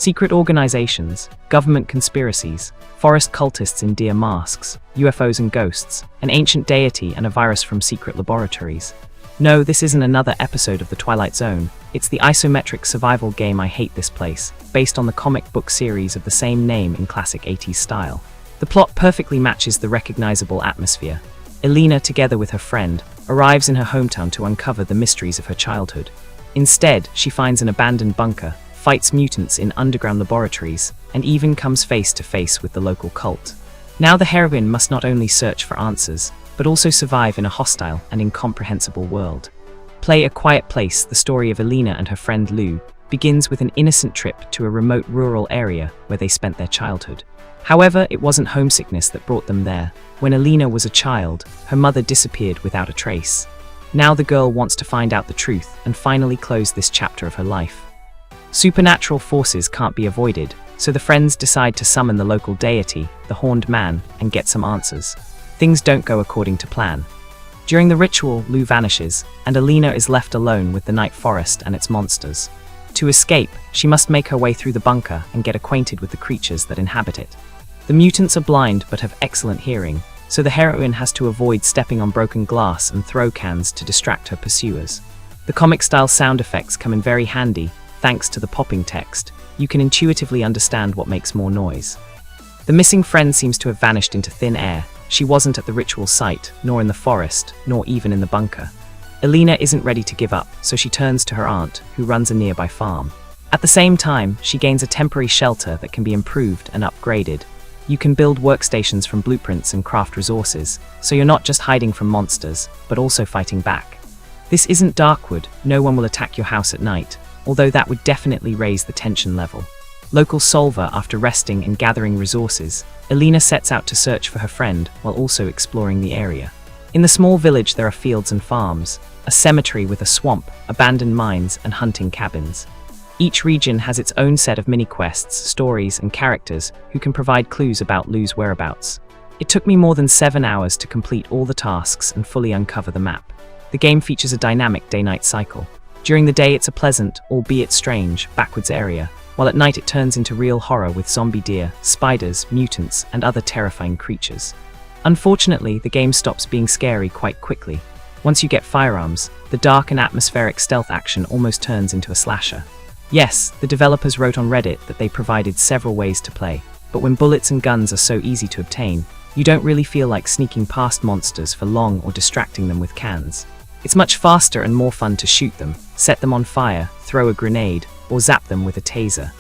Secret organizations, government conspiracies, forest cultists in deer masks, UFOs and ghosts, an ancient deity and a virus from secret laboratories. No, this isn't another episode of The Twilight Zone. It's the isometric survival game I Hate This Place, based on the comic book series of the same name in classic 80s style. The plot perfectly matches the recognizable atmosphere. Elena, together with her friend, arrives in her hometown to uncover the mysteries of her childhood. Instead, she finds an abandoned bunker, fights mutants in underground laboratories, and even comes face to face with the local cult. Now the heroine must not only search for answers, but also survive in a hostile and incomprehensible world. Play A Quiet Place, the story of Elena and her friend Lou, begins with an innocent trip to a remote rural area where they spent their childhood. However, it wasn't homesickness that brought them there. When Elena was a child, her mother disappeared without a trace. Now the girl wants to find out the truth and finally close this chapter of her life. Supernatural forces can't be avoided, so the friends decide to summon the local deity, the Horned Man, and get some answers. Things don't go according to plan. During the ritual, Lou vanishes, and Elena is left alone with the night forest and its monsters. To escape, she must make her way through the bunker and get acquainted with the creatures that inhabit it. The mutants are blind but have excellent hearing, so the heroine has to avoid stepping on broken glass and throw cans to distract her pursuers. The comic-style sound effects come in very handy. Thanks to the popping text, you can intuitively understand what makes more noise. The missing friend seems to have vanished into thin air. She wasn't at the ritual site, nor in the forest, nor even in the bunker. Elena isn't ready to give up, so she turns to her aunt, who runs a nearby farm. At the same time, she gains a temporary shelter that can be improved and upgraded. You can build workstations from blueprints and craft resources, so you're not just hiding from monsters, but also fighting back. This isn't Darkwood. No one will attack your house at night, although that would definitely raise the tension level. Local solver, after resting and gathering resources, Elena sets out to search for her friend while also exploring the area. In the small village there are fields and farms, a cemetery with a swamp, abandoned mines, and hunting cabins. Each region has its own set of mini-quests, stories, and characters who can provide clues about Lou's whereabouts. It took me more than 7 hours to complete all the tasks and fully uncover the map. The game features a dynamic day-night cycle. During the day it's a pleasant, albeit strange, backwards area, while at night it turns into real horror with zombie deer, spiders, mutants, and other terrifying creatures. Unfortunately, the game stops being scary quite quickly. Once you get firearms, the dark and atmospheric stealth action almost turns into a slasher. Yes, the developers wrote on Reddit that they provided several ways to play, but when bullets and guns are so easy to obtain, you don't really feel like sneaking past monsters for long or distracting them with cans. It's much faster and more fun to shoot them, set them on fire, throw a grenade, or zap them with a taser.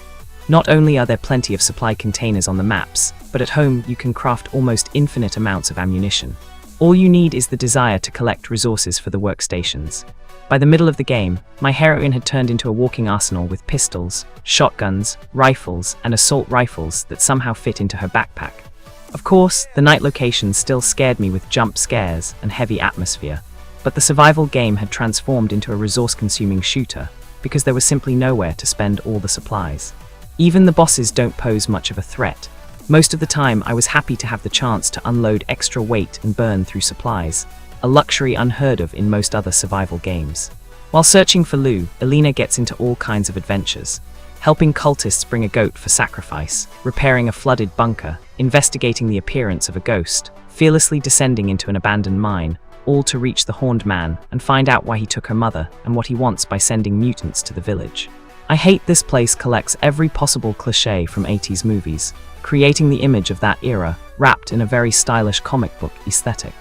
Not only are there plenty of supply containers on the maps, but at home you can craft almost infinite amounts of ammunition. All you need is the desire to collect resources for the workstations. By the middle of the game, my heroine had turned into a walking arsenal with pistols, shotguns, rifles, and assault rifles that somehow fit into her backpack. Of course, the night locations still scared me with jump scares and heavy atmosphere, but the survival game had transformed into a resource-consuming shooter because there was simply nowhere to spend all the supplies. Even the bosses don't pose much of a threat. Most of the time, I was happy to have the chance to unload extra weight and burn through supplies, a luxury unheard of in most other survival games. While searching for Lou, Elena gets into all kinds of adventures, helping cultists bring a goat for sacrifice, repairing a flooded bunker, investigating the appearance of a ghost, fearlessly descending into an abandoned mine, all to reach the Horned Man and find out why he took her mother and what he wants by sending mutants to the village. I Hate This Place collects every possible cliché from 80s movies, creating the image of that era, wrapped in a very stylish comic book aesthetic.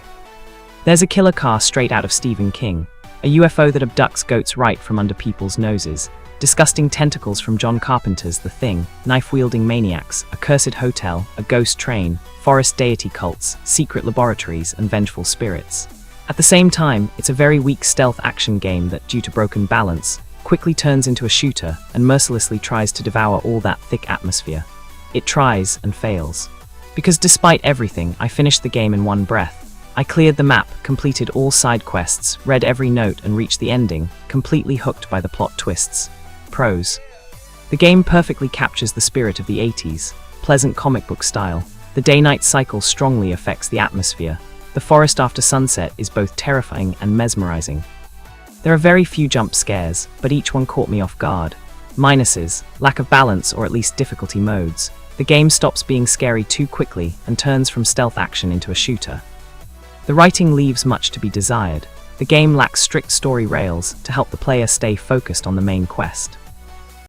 There's a killer car straight out of Stephen King, a UFO that abducts goats right from under people's noses, disgusting tentacles from John Carpenter's The Thing, knife-wielding maniacs, a cursed hotel, a ghost train, forest deity cults, secret laboratories, and vengeful spirits. At the same time, it's a very weak stealth action game that, due to broken balance, quickly turns into a shooter and mercilessly tries to devour all that thick atmosphere. It tries and fails. Because despite everything, I finished the game in one breath. I cleared the map, completed all side quests, read every note and reached the ending, completely hooked by the plot twists. Pros. The game perfectly captures the spirit of the 80s, pleasant comic book style. The day-night cycle strongly affects the atmosphere. The forest after sunset is both terrifying and mesmerizing. There are very few jump scares, but each one caught me off guard. Minuses: lack of balance or at least difficulty modes. The game stops being scary too quickly and turns from stealth action into a shooter. The writing leaves much to be desired. The game lacks strict story rails to help the player stay focused on the main quest.